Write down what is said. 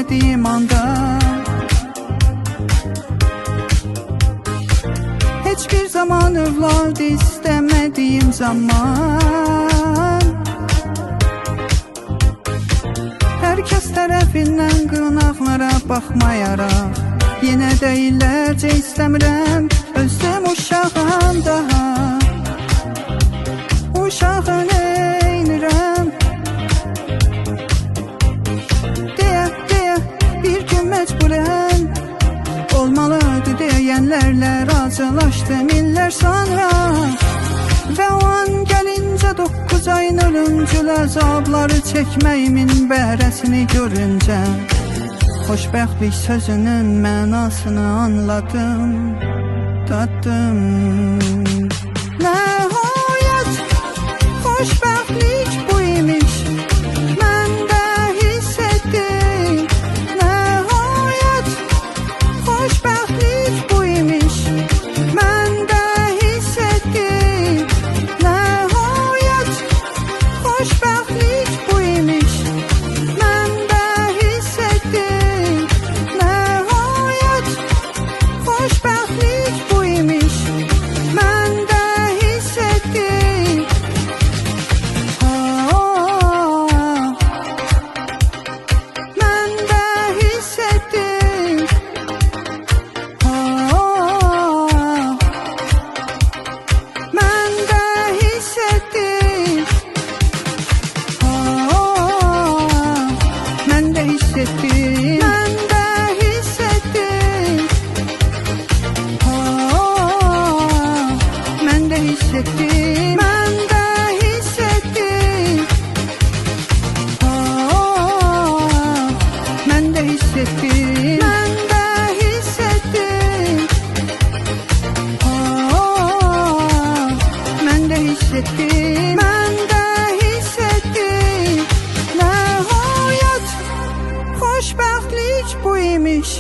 istədiyim anda. Heç bir zaman övlad istəmədiyim zaman. Hər kəs tərəfindən qınaqlara baxmayaraq, yenə də illərcə istəmirəm, özüm uşağım daha. Uşağı neynirəm deyə bir gün məcburən olmalıdır deyənlərlə razılaşdım illər sonra. Və o an gəlincə 9 ayın ölümcül əzabları çəkməyimin bərəsini görüncə, xoşbəxtlik sözünün mənasını anladım, tatdım. Nəhayət xoşbəxtlik bu imiş, mən də hiss etdim. Nəhayət xoşbəxtlik bu imiş, mən də hiss etdim. Nəhayət xoşbəxtlik bu imiş, mən də hiss etdim. Nəhayət xoşbəxtlik bu imiş, mən də hiss etdim. Mən də hiss etdim. Mən də hiss etdim. Mən də hiss etdim. Mən də hiss etdim. Mən də hiss etdim. Mən də hiss etdim. Mən də hiss etdim. Mən də hiss etdim. Mən də hiss etdim. Mən də hiss etdim. Nəhayət xoşbəxtlik bu imiş.